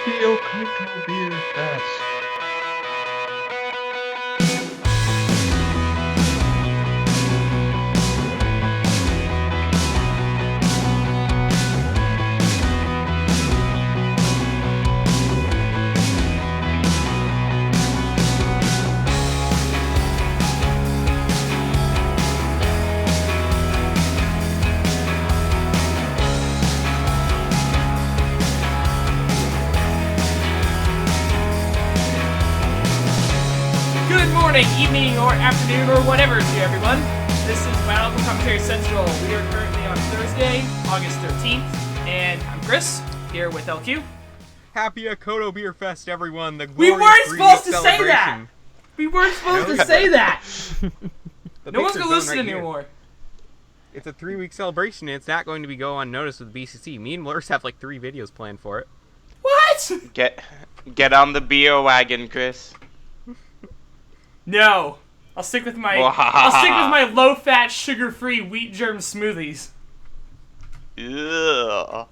BIONICLE Beer Fest. Morning, evening, or afternoon, or whatever to you, everyone. This is BIONICLE Commentary Central. We are currently on Thursday, August 13th, and I'm Chris, here with LQ. Happy Akoto Beer Fest, everyone! We weren't supposed to say that! We weren't supposed to say that! No one's going to listen anymore. It's a 3-week celebration, and it's not going to be go unnoticed with BCC. Me and Lurs have like 3 videos planned for it. What? Get on the beer wagon, Chris. No, I'll stick with my low-fat, sugar-free wheat germ smoothies. Ugh.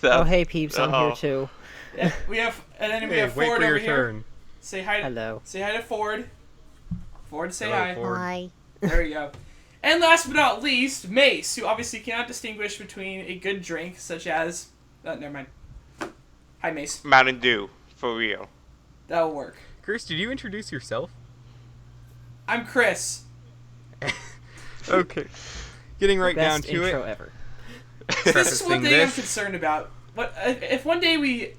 Oh, hey peeps, I'm here too. Yeah, we have Wait Ford for your over here. turn. Say hi. Hello. Say hi to Ford. Ford, say Hello, hi. Ford. Hi. There you go. And last but not least, Mace, who obviously cannot distinguish between a good drink such as. Never mind. Hi, Mace. Mountain Dew, for real. That'll work. Chris, did you introduce yourself? I'm Chris. Okay. Getting right down Best to intro it. ever. This is one Prefacing thing I'm this. concerned about. What if one day we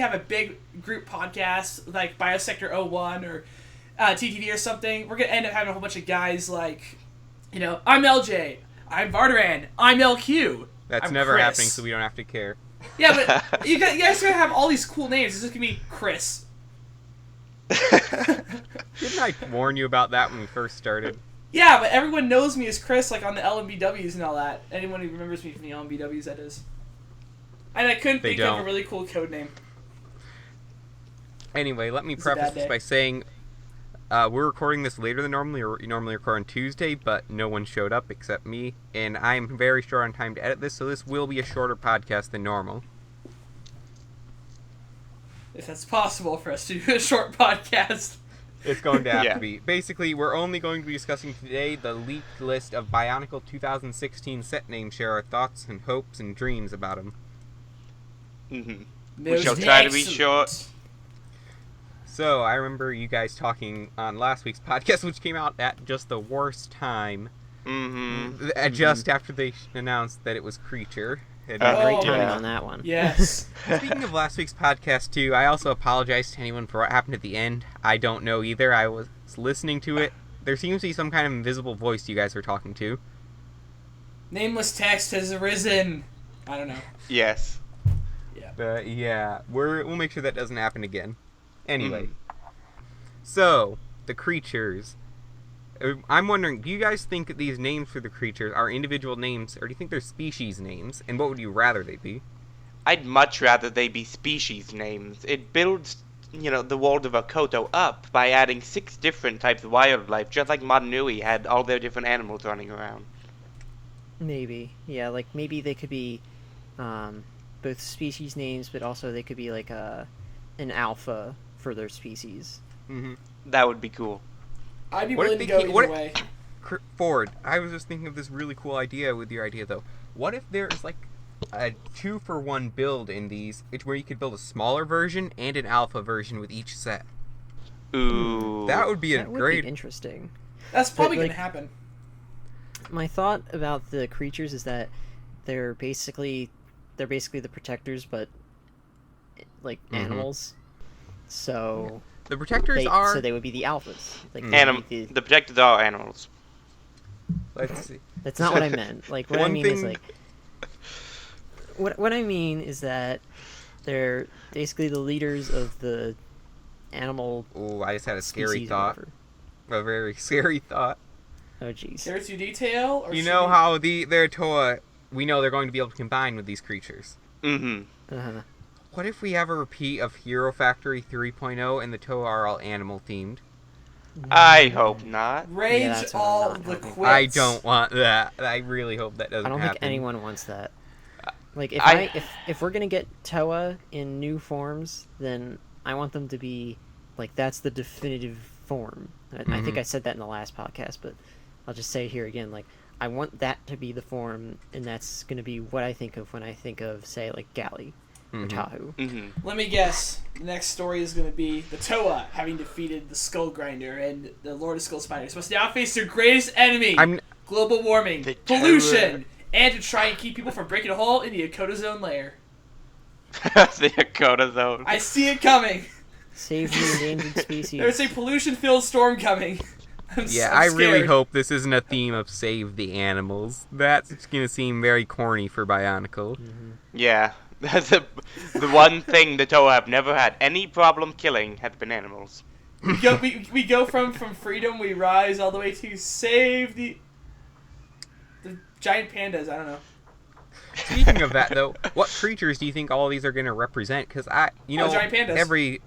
have a big group podcast like Biosector 01 or TTV or something, we're gonna end up having a whole bunch of guys like, I'm LJ, I'm Vardaran, I'm LQ. That's I'm never Chris. happening, so we don't have to care. Yeah, but you guys gotta have all these cool names. It's just gonna be Chris. Didn't I warn you about that when we first started? Yeah, but everyone knows me as Chris, like on the LMBWs and all that. Anyone who remembers me from the LMBWs, that is. And I couldn't think of a really cool code name. Anyway, let me It's a bad preface this day. by saying we're recording this later than normally, or we normally record on Tuesday, but no one showed up except me, and I'm very short on time to edit this, so this will be a shorter podcast than normal. If that's possible for us to do a short podcast. It's going to have Yeah. to be. Basically, we're only going to be discussing today the leaked list of Bionicle 2016 set names, share our thoughts and hopes and dreams about them. We shall try to be short. So, I remember you guys talking on last week's podcast, which came out at just the worst time. Just after they announced that it was Creature. Great Oh, timing yeah. on that one. Yes. Speaking of last week's podcast, too, I also apologize to anyone for what happened at the end. I don't know either. I was listening to it. There seems to be some kind of invisible voice you guys were talking to. Nameless text has arisen. I don't know. Yes. Yeah, we'll make sure that doesn't happen again. Anyway, so, the creatures. I'm wondering, do you guys think that these names for the creatures are individual names, or do you think they're species names? And what would you rather they be? I'd much rather they be species names. It builds, the world of Akoto up by adding 6 different types of wildlife, just like Matanui had all their different animals running around. Maybe. Yeah, like maybe they could be both species names, but also they could be like an alpha for their species. Mm-hmm. That would be cool. I'd be What willing if to they go can't- either way. Ford, I was just thinking of this really cool idea with your idea, though. What if there's, like, a 2-for-1 build in these, where you could build a smaller version and an alpha version with each set? Ooh. That would be a That would great... be interesting. That's probably But, going like- to happen. My thought about the creatures is that they're basically the protectors, but like animals. So The protectors they would be the alphas. Like The protectors are animals. Let's see. That's not what I meant. Like what I One mean is thing- like what I mean is that they're basically the leaders of the animal Oh, I just had a scary species or thought. whatever. A very scary thought. Oh jeez. Care to detail? Or You should know we- how their Toa, we know they're going to be able to combine with these creatures. Uh-huh. What if we have a repeat of Hero Factory 3.0 and the Toa are all animal themed? I hope not. Rage Yeah, that's what I'm all not the hoping. quits. I don't want that. I really hope that doesn't I don't happen. think anyone wants that. Like if we're gonna get Toa in new forms, then I want them to be like that's the definitive form. I think I said that in the last podcast, but I'll just say it here again. Like I want that to be the form, and that's gonna be what I think of when I think of say like Galley or Tahu. Let me guess. The next story is going to be the Toa having defeated the Skull Grinder and the Lord of Skull Spiders must now face their greatest enemy: global warming, pollution, and to try and keep people from breaking a hole in the Dakota Zone layer. The Dakota Zone. I see it coming. Save the endangered species. There's a pollution-filled storm coming. I'm I really scared. hope this isn't a theme of save the animals. That's gonna seem very corny for Bionicle. Yeah, that's the one thing the Toa have never had any problem killing has been animals. We go from freedom we rise all the way to save the giant pandas. I don't know. Speaking of that, though, what creatures do you think all of these are going to represent? Because giant pandas.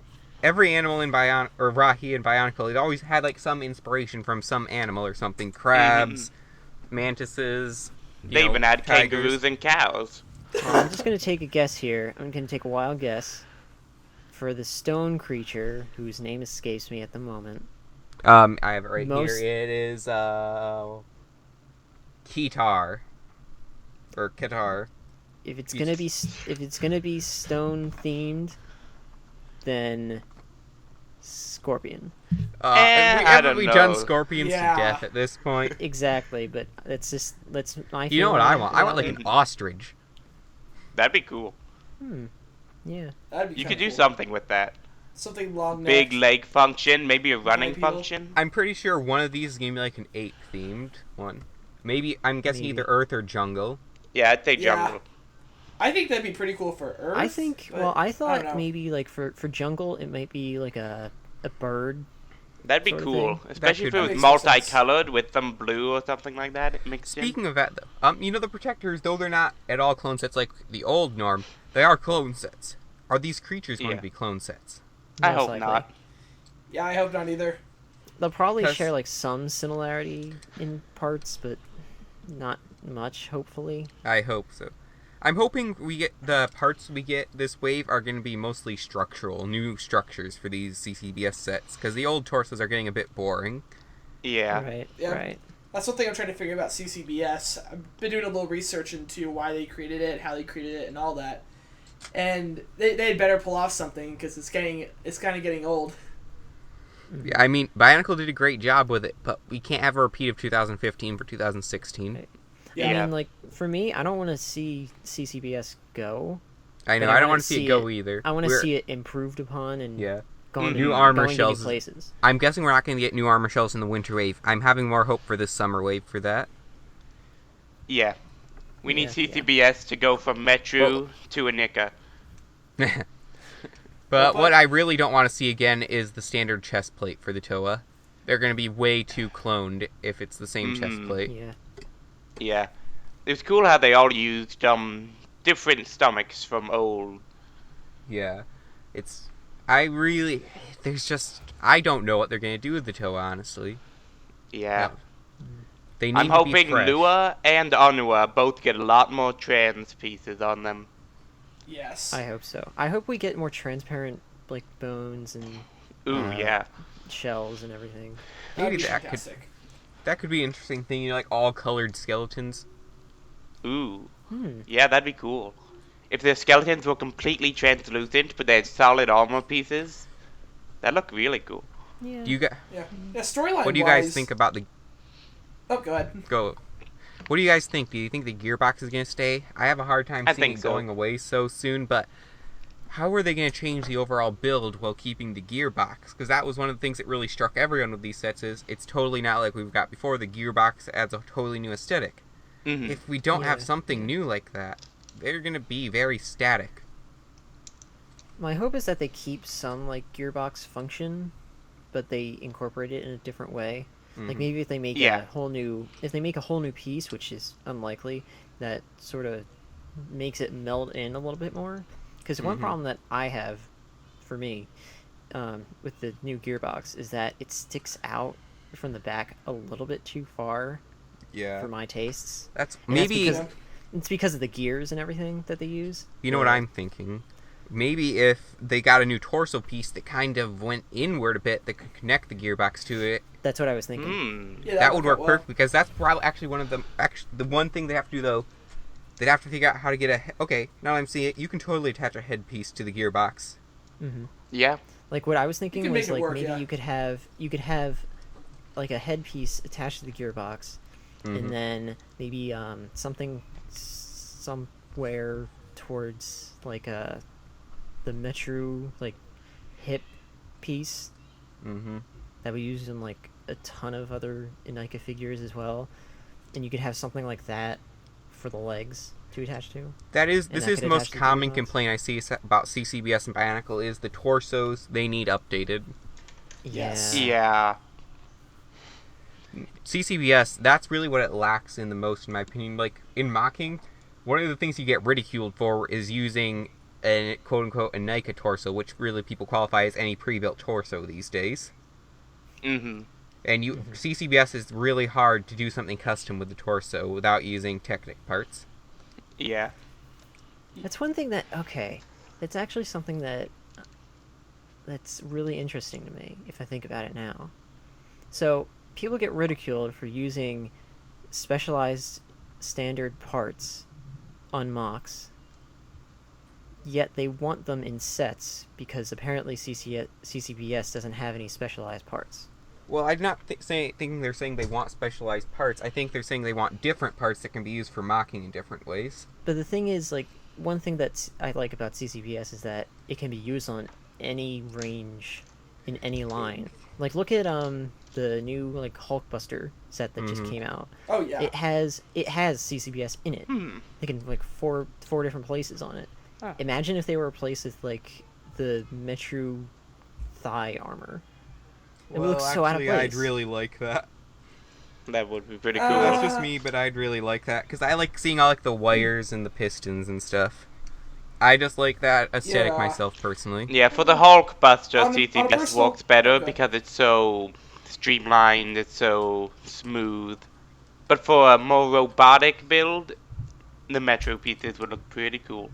Every animal in Rahi and Bionicle, it always had like some inspiration from some animal or something. Crabs, mantises. They even had tigers. kangaroos and cows. I'm just gonna take a guess here. I'm gonna take a wild guess for the stone creature whose name escapes me at the moment. I have it right here. It is Kitar or Kitar. If it's gonna be stone themed, then Scorpion. Haven't we know. done scorpions Yeah. to death at this point? Exactly, but that's my. You know what I want? I want like an ostrich. That'd be cool. Yeah. That'd be You kinda could do cool. something with that. Something long Big neck. leg function, maybe a running Bipedal. function. I'm pretty sure one of these is gonna be like an ape themed one. Maybe I'm guessing either Earth or Jungle. Yeah, I'd say Yeah. jungle. I think that'd be pretty cool for Earth. I think. but Well, I don't thought know. maybe like for jungle, it might be like a bird. That'd be Sort of cool, thing. especially if could it be- was That makes more sense. multicolored with some blue or something like that mixed in. Speaking of that, though, the Protectors, though they're not at all clone sets like the old norm, they are clone sets. Are these creatures going Yeah. to be clone sets? I most hope likely. not. Yeah, I hope not either. They'll probably 'Cause- share like some similarity in parts, but not much. Hopefully. I hope so. I'm hoping the parts we get this wave are going to be mostly structural, new structures for these CCBS sets, because the old torsos are getting a bit boring. Yeah. Right. Yeah. Right. That's one thing I'm trying to figure about CCBS. I've been doing a little research into why they created it, how they created it, and all that. And they had better pull off something because it's kind of getting old. Yeah, I mean, Bionicle did a great job with it, but we can't have a repeat of 2015 for 2016. Right. Yeah. I mean, like for me, I don't want to see CCBS go. I know, But I don't wanna want to see it go either. I want to see it improved upon and Yeah. gone New to, armor going to new shells. places. I'm guessing we're not going to get new armor shells in the winter wave. I'm having more hope for this summer wave for that. Yeah. We need Yeah, CCBS to go from Metru to Anika. But what I really don't want to see again is the standard chest plate for the Toa. They're going to be way too cloned if it's the same chest plate. Yeah. Yeah. It's cool how they all used different stomachs from old. Yeah. I don't know what they're going to do with the Toa, honestly. Yeah. They need I'm to be hoping fresh. Lua and Anua both get a lot more trans pieces on them. Yes. I hope so. I hope we get more transparent like bones and Ooh, yeah. shells and everything. That'd Maybe be that fantastic. could be an interesting thing, like all colored skeletons. Ooh. Yeah, that'd be cool. If their skeletons were completely translucent, but they had solid armor pieces, that'd look really cool. Yeah. Yeah. Storyline. What do you guys think about the Oh, go ahead. go? What do you guys think? Do you think the gearbox is going to stay? I have a hard time I seeing think it so. going away so soon, but how are they going to change the overall build while keeping the gearbox? Because that was one of the things that really struck everyone with these sets is it's totally not like we've got before. The gearbox adds a totally new aesthetic. Mhm. If we don't have Yeah. something new like that, they're going to be very static. My hope is that they keep some like gearbox function, but they incorporate it in a different way. Like maybe if they make Yeah. a whole new piece, which is unlikely, that sort of makes it meld in a little bit more. Because one problem that I have, for me, with the new gearbox is that it sticks out from the back a little bit too far Yeah. for my tastes. That's And that's maybe because It's because of the gears and everything that they use. You know what I'm thinking? Maybe if they got a new torso piece that kind of went inward a bit that could connect the gearbox to it. That's what I was thinking. Yeah, That would work well. perfect, because that's probably actually one of the one thing they have to do though. They'd have to figure out how to get okay, now I'm seeing it. You can totally attach a headpiece to the gearbox. Mm-hmm. Yeah. Like what I was thinking You can was make it like work, maybe yeah. you could have like a headpiece attached to the gearbox, and then maybe something somewhere towards like the Metro like hip piece that we use in like a ton of other Inika figures as well, and you could have something like that for the legs to attach to. This that is could the most attach to the common gearbox. complaint I see about CCBS and Bionicle is the torsos. They need updated. Yes. Yeah. CCBS, that's really what it lacks in the most, in my opinion. Like, in mocking, one of the things you get ridiculed for is using a quote-unquote a Nika torso, which really people qualify as any pre-built torso these days. Mm-hmm. And CCBS is really hard to do something custom with the torso without using Technic parts. Yeah. That's one thing that's actually something that's really interesting to me if I think about it now. So people get ridiculed for using specialized standard parts on mocks, yet they want them in sets because apparently CCBS doesn't have any specialized parts. Well, I'm not thinking they're saying they want specialized parts. I think they're saying they want different parts that can be used for mocking in different ways. But the thing is, like, one thing that I like about CCBS is that it can be used on any range in any line. Like, look at the new like Hulkbuster set that just came out. Oh yeah. It has CCBS in it. They can like four different places on it. Huh. Imagine if they were replaced with like the Metro thigh armor. It would look so out of place. I'd really like that. That would be pretty cool. That's just me, but I'd really like that because I like seeing all like the wires and the pistons and stuff. I just like that aesthetic Yeah. myself personally. Yeah, for the Hulkbuster, On a CCBS personal- works better okay. because it's so streamlined, it's so smooth. But for a more robotic build, the Metro pieces would look pretty cool.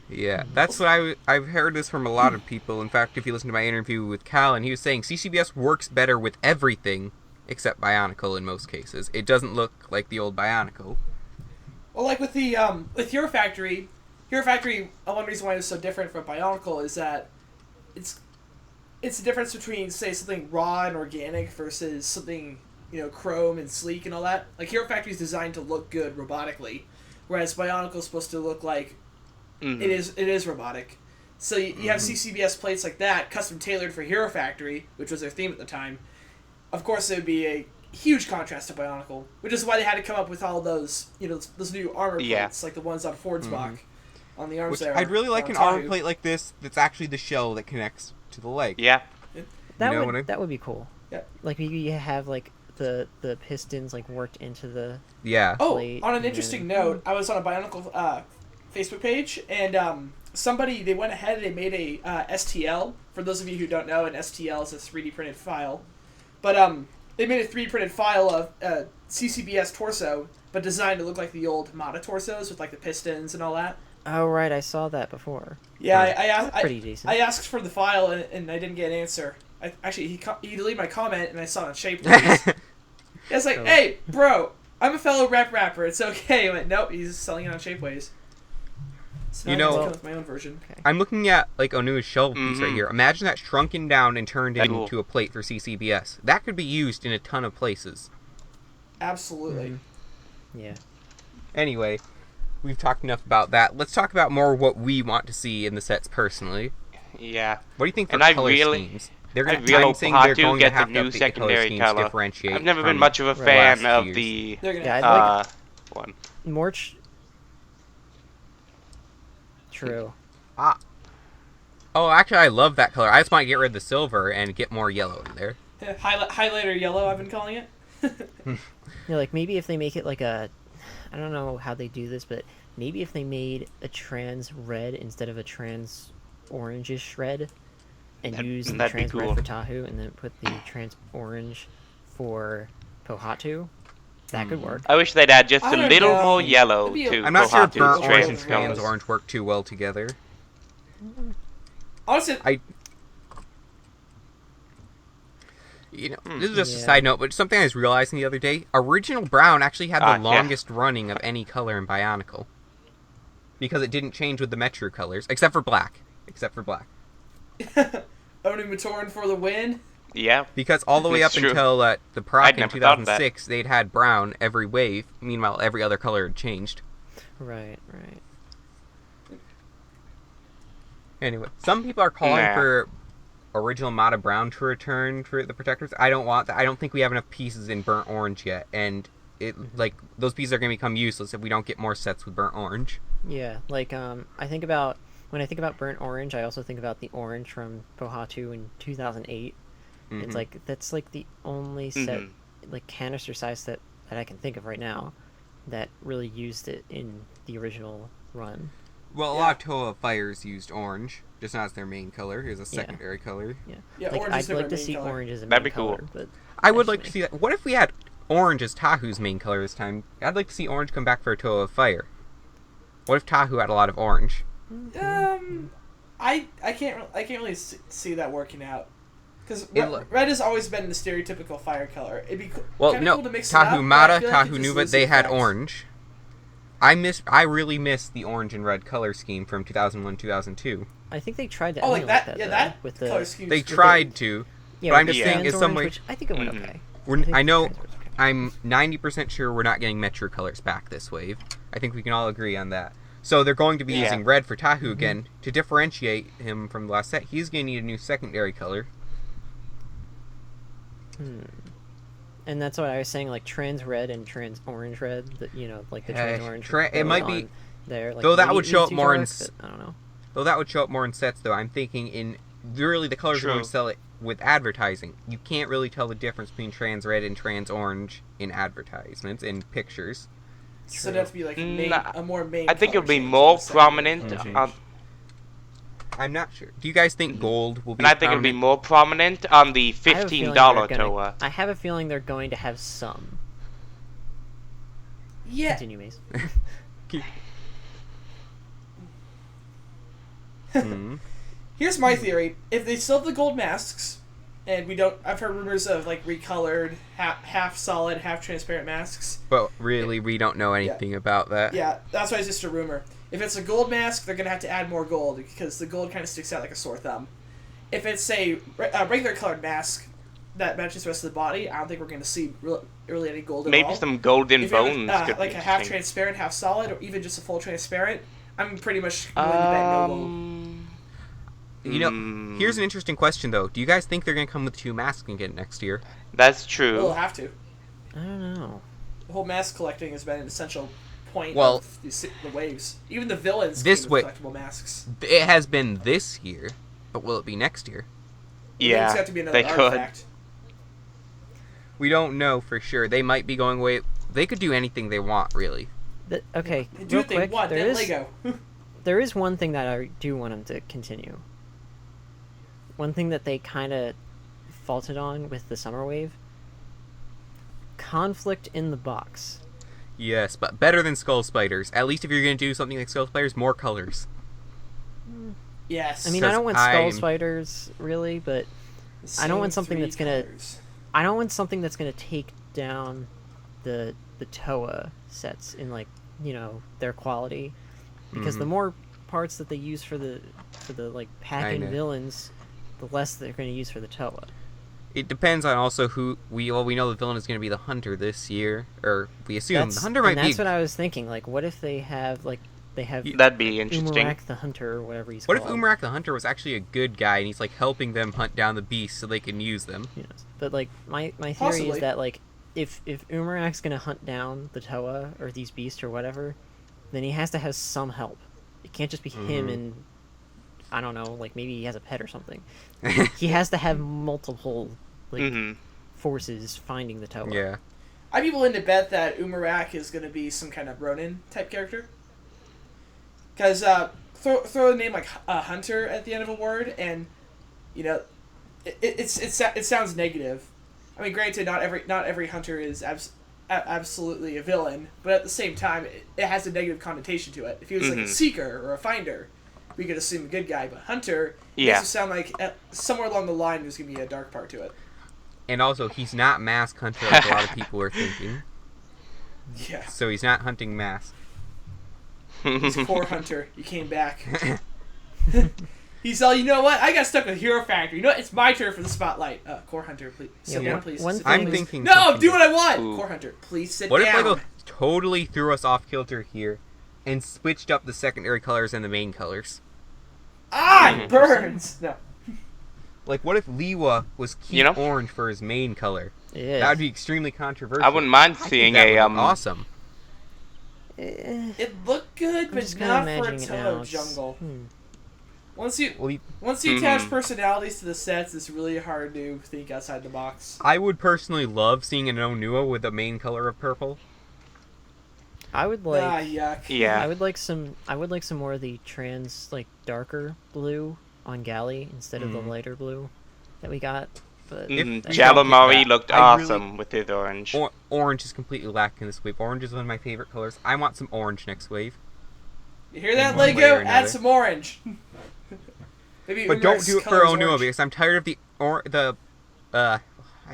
Yeah, that's what I've heard this from a lot of people. In fact, if you listen to my interview with Cal, and he was saying CCBS works better with everything except Bionicle in most cases. It doesn't look like the old Bionicle. Well, like with the with Hero Factory, one reason why it's so different from Bionicle is that it's the difference between, say, something raw and organic versus something, chrome and sleek and all that. Like Hero Factory is designed to look good robotically, whereas Bionicle is supposed to look like it is robotic. So you have CCBS plates like that, custom tailored for Hero Factory, which was their theme at the time. Of course, it would be a huge contrast to Bionicle, which is why they had to come up with all those, those new armor plates, like the ones on Ford's Bach, on the arms Which there. I'd really like on an Tahu. armor plate like this that's actually the shell that connects to the leg. Yeah. That You know what I- that would be cool. Yeah. Like maybe you have like the pistons like worked into the Yeah. Oh, plate, on an and interesting then- note, I was on a Bionicle Facebook page, and they went ahead and they made a STL. For those of you who don't know, an STL is a 3D printed file. But they made a 3D printed file of CCBS torso, but designed to look like the old Mata torsos with like the pistons and all that. Oh right, I saw that before. Yeah, Pretty decent. I asked for the file and I didn't get an answer. He deleted my comment and I saw it on Shapeways. It's like, hey, bro, I'm a fellow rapper. It's okay. I went, nope, he's selling it on Shapeways. So You now I have to know- come with my own version. I'm looking at like Onua's shell piece right here. Imagine that shrunken down and turned That's cool. into a plate for CCBS. That could be used in a ton of places. Absolutely. Yeah. Anyway, we've talked enough about that. Let's talk about more what we want to see in the sets personally. Yeah. What do you think for And I color really- schemes? They're I gonna, really I'm hope saying they're Hatu going to gets a have to new update the color secondary schemes to color. differentiate. I've never been from much of a the fan last of years. the They're gonna. Yeah, I'd like one. more. True. Oh, actually, I love that color. I just want to get rid of the silver and get more yellow in there. Highlighter yellow, I've been calling it. Yeah, like maybe if they make it like a, I don't know how they do this, but maybe if they made a trans red instead of a trans orangish red, and use the that'd be trans cool. red for Tahu, and then put the trans orange for Pohatu, That could work. I wish they'd add just I a don't little know. more yellow It'd be a- to I'm not sure if Kohaku's burnt orange and trans trans colors. orange work too well together. Honestly, This is just a Yeah. side note, but something I was realizing the other day: original brown actually had the Yeah. longest running of any color in Bionicle, because it didn't change with the Metro colors, except for black. owning Matoran for the win. Yeah. Because all the way up That's true. until the Proc I'd in never thought of that. 2006, they'd had brown every wave. Meanwhile, every other color had changed. Right. Anyway, some people are calling Nah. for original Mata Brown to return for the Protectors. I don't want that. I don't think we have enough pieces in burnt orange yet, and those pieces are going to become useless if we don't get more sets with burnt orange. Yeah, like when I think about burnt orange, I also think about the orange from Pohatu in 2008. Mhm. It's like that's like the only set Mhm. like canister size set that I can think of right now that really used it in the original run. Well, a lot of Toa Fires used orange, just not as their main color. Here's a secondary color. Yeah, Like orange is I'd like their to main see color. orange as a That'd main be cool. color, but I would that's like to me. see that. What if we had orange as Tahu's main color this time? I'd like to see orange come back for a Toa of Fire. What if Tahu had a lot of orange? I can't really see that working out. Because It- red has always been the stereotypical fire color. It'd be Well, kinda no, cool to mix it up, Tahu but Mata, I feel like Tahu it just Nuva, loses they had effect. orange. I really miss the orange and red color scheme from 2001, 2002. I think they tried to Oh, like emulate that? that Yeah, though, that with the color scheme. They tried to, yeah, but I'm with just the saying, trans in some orange, way, which I think it went Mhm. okay. I know trans orange was okay. I'm 90% sure we're not getting Metro colors back this wave. I think we can all agree on that. So they're going to be Yeah. using red for Tahu again. To differentiate him from the last set, he's going to need a new secondary color. And that's what I was saying, like trans red and trans orange red. That like the trans orange. it that might was be- on there. Like, though that maybe would it show needs up to be more in dark, but I don't know. Though that would show up more in sets, though. I'm thinking in really the colors are going True. to sell it with advertising. You can't really tell the difference between trans red and trans orange in advertisements, in pictures. So it'd have to be like Nah, a more main. I think color it'll be change more than a secondary prominent color change. on, I'm not sure. Do you guys think gold will be and I think it'll be prominent? more prominent on the I have a feeling $15 they're gonna- Toa. I have a feeling they're going to have some. Yeah. Continue, Mace. Hmm. Here's my theory: if they still have the gold masks, and we don't, I've heard rumors of like recolored, half solid, half transparent masks. But really, we don't know anything about that. Yeah, that's why it's just a rumor. If it's a gold mask, they're gonna have to add more gold because the gold kind of sticks out like a sore thumb. If it's a regular colored mask that matches the rest of the body, I don't think we're gonna see really any gold at Maybe all. some golden If you have bones could like be a half interesting. transparent, half solid, or even just a full transparent, I'm pretty much willing to bet no gold. You know, here's an interesting question, though. Do you guys think they're going to come with 2 masks again next year? That's We'll true. have to. I don't know. The whole mask collecting has been an essential point Well, of the waves. Even the villains this came with way- collectible masks. It has been this year, but will it be next year? It's Yeah, got to be another they could. artifact. We don't know for sure. They might be going away. They could do anything they want, really. Okay, They do real what they quick. want. There Then is Lego. there is one thing that I do want them to continue. One thing that they kind of faulted on with the summer wave. Conflict in the box. Yes, but better than Skull Spiders. At least if you're going to do something like Skull Spiders, more colors. Yes. I mean, I don't want I'm- skull spiders really, but The I don't want same something 3 that's gonna- colors. I don't want something that's gonna take down the Toa sets in their quality, because the more parts that they use for the like packing know. villains, the less they're gonna use for the Toa. It depends on also who we know the villain is going to be the Hunter this year, or we assume the Hunter might That's be. what I was thinking. Like, what if they have That'd be interesting. Umarak the Hunter or whatever he's What if called? Umarak the Hunter was actually a good guy and he's like helping them hunt down the beasts so they can use them? Who knows? But like my theory Possibly. is that like if Umarak's gonna hunt down the Toa or these beasts or whatever, then he has to have some help. It can't just be him and I don't know, like maybe he has a pet or something. He has to have multiple forces finding the Toa. Yeah. I'd be willing to bet that Umarak is going to be some kind of Ronin type character. Because throw a name like Hunter at the end of a word, and it sounds negative. I mean, granted, not every Hunter is absolutely a villain, but at the same time, it has a negative connotation to it. If he was like a seeker or a finder, we could assume a good guy, but hunter makes it sound like somewhere along the line there's going to be a dark part to it. And also, he's not Mask Hunter like a lot of people are thinking. Yeah. So he's not hunting Mask. He's Core Hunter. You came back. He's all, you know what? I got stuck with Hero Factor. You know what? It's my turn for the spotlight. Core Hunter, please. Sit down, please. I'm thinking. No, do what I want. Core Hunter, please sit down. What if Lego totally threw us off kilter here and switched up the secondary colors and the main colors? It burns. No. Like, what if Liwa was keep orange for his main color? Yeah. That would be extremely controversial. I wouldn't mind seeing awesome. It looked good, but not for a Toho jungle. Once you attach personalities to the sets, it's really hard to think outside the box. I would personally love seeing an Onua with the main color of purple. I would like. Yuck. Yeah. I would like some more of the darker blue on Galley instead of the lighter blue that we got. But Jalamari looked awesome with his orange. Orange is completely lacking this wave. Orange is one of my favorite colors. I want some orange next wave. You hear that, Lego? Add some orange. Maybe but don't do it for Onua because I'm tired of I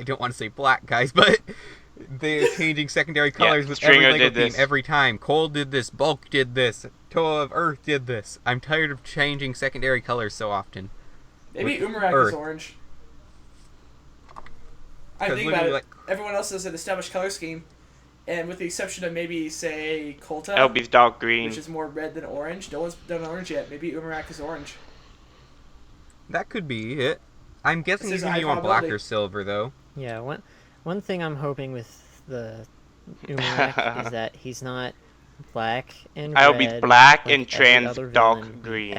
don't want to say black guys, but they're changing secondary colors with every Lego theme every time. Cold did this, Bulk did this, Toa of Earth did this. I'm tired of changing secondary colors so often. Maybe Umarak is orange. I think about it. Everyone else has an established color scheme, and with the exception of maybe, say, Kolta, Elby's dark green, which is more red than orange. No one's done orange yet. Maybe Umarak is orange. That could be it. I'm guessing he's going to be on black or silver, though. Yeah, one thing I'm hoping with the Umarak is that he's not black and red. I'll be black and trans dark green.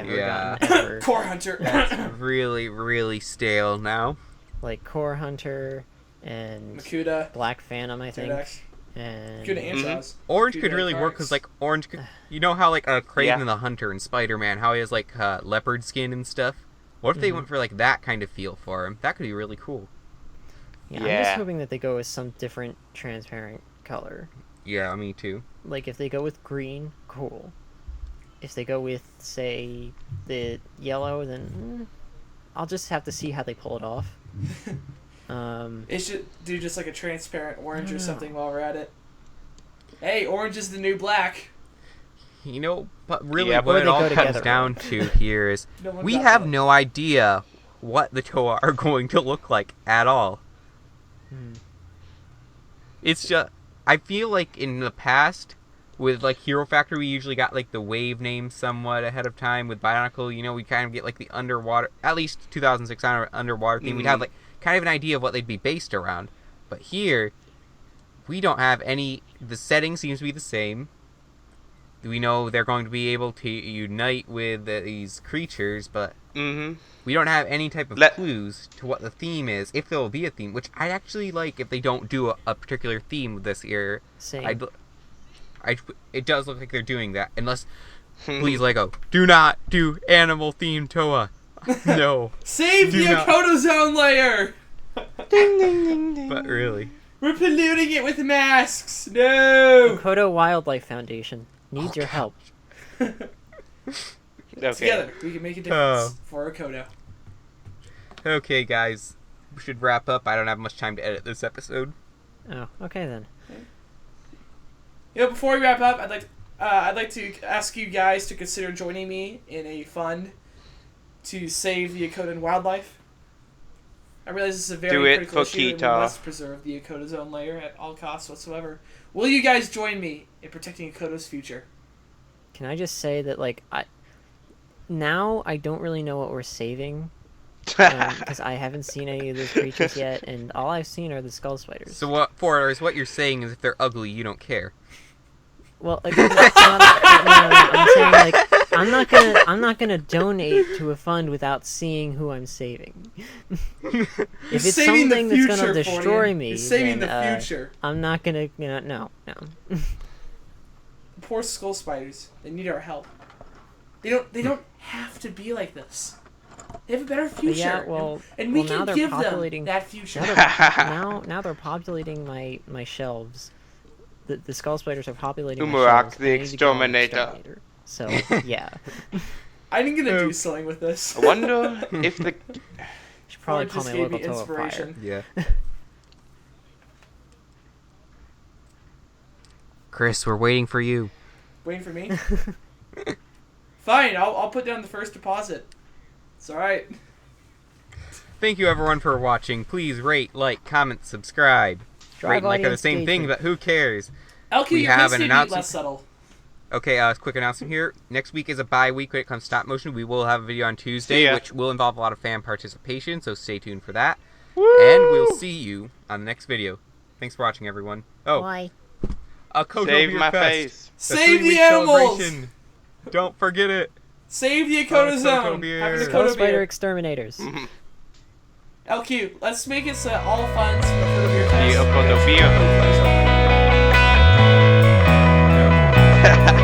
Core Hunter. That's really, really stale now. Like Core Hunter and Makuta, Black Phantom, I think. And Orange could really work because, Orange could... You know how, Kraven the Hunter in Spider-Man, how he has, leopard skin and stuff? What if they went for, that kind of feel for him? That could be really cool. Yeah, I'm just hoping that they go with some different transparent color. Yeah, me too. If they go with green, cool. If they go with, say, the yellow, then I'll just have to see how they pull it off. They should do just a transparent orange or something while we're at it. Hey, orange is the new black. But really what it all comes down to here is we have no idea what the Toa are going to look like at all. It's just, I feel like in the past, with Hero Factor, we usually got the wave names somewhat ahead of time. With Bionicle, we kind of get the underwater, at least 2006 underwater theme. We'd have kind of an idea of what they'd be based around. But here, we don't have any, the setting seems to be the same. We know they're going to be able to unite with these creatures, but we don't have any type of clues to what the theme is, if there will be a theme, which I'd actually like if they don't do a particular theme this year. Same. It does look like they're doing that, unless, please, Lego, do not do animal-themed Toa. No. Save the Akoto Zone layer! Ding, ding, ding, ding. But really. We're polluting it with masks! No! Akoto Wildlife Foundation needs your help. Together, we can make a difference for Akoto. Okay, guys. We should wrap up. I don't have much time to edit this episode. Oh, okay then. Before we wrap up, I'd like to ask you guys to consider joining me in a fund to save the Akotan wildlife. I realize this is a very critical issue, and we must preserve the Akoto Zone layer at all costs whatsoever. Will you guys join me in protecting Akoto's future? Can I just say that, now I don't really know what we're saving, because I haven't seen any of those creatures yet, and all I've seen are the skull spiders. So what you're saying is if they're ugly, you don't care. Well, that's not, I'm saying I'm not gonna donate to a fund without seeing who I'm saving. If it's something that's gonna destroy me, saving the future. I'm not gonna. No. Poor skull spiders. They need our help. They don't have to be like this. They have a better future. And we can give them that future. Now they're populating my shelves the skull spiders are populating my Umarak, shelves. the I need to go on an exterminator. So, yeah. I'm gonna do something with this. I wonder if the... Should probably Or call just my gave local me Toa fire. inspiration. Yeah. Chris, we're waiting for you. Waiting for me? Fine, I'll put down the first deposit. It's alright. Thank you everyone for watching. Please rate, like, comment, subscribe. Rate and like are the audience same thing, engagement. but who cares? LQ, We your have pace an may be announcement. less subtle. Okay, quick announcement here. Next week is a bye week when it comes to stop motion. We will have a video on See Tuesday, ya. which will involve a lot of fan participation, so stay tuned for that. Woo! And we'll see you on the next video. Thanks for watching, everyone. Oh, Why? a Koto Save Beer my Fest. face. Save the 3-week animals! celebration. Don't forget it. Save the Akota Koto Zone! beer. Have the Skull Akota spider beer. exterminators. LQ, let's make it so all the funds for the Akota Beer The Fest. Okoto beer.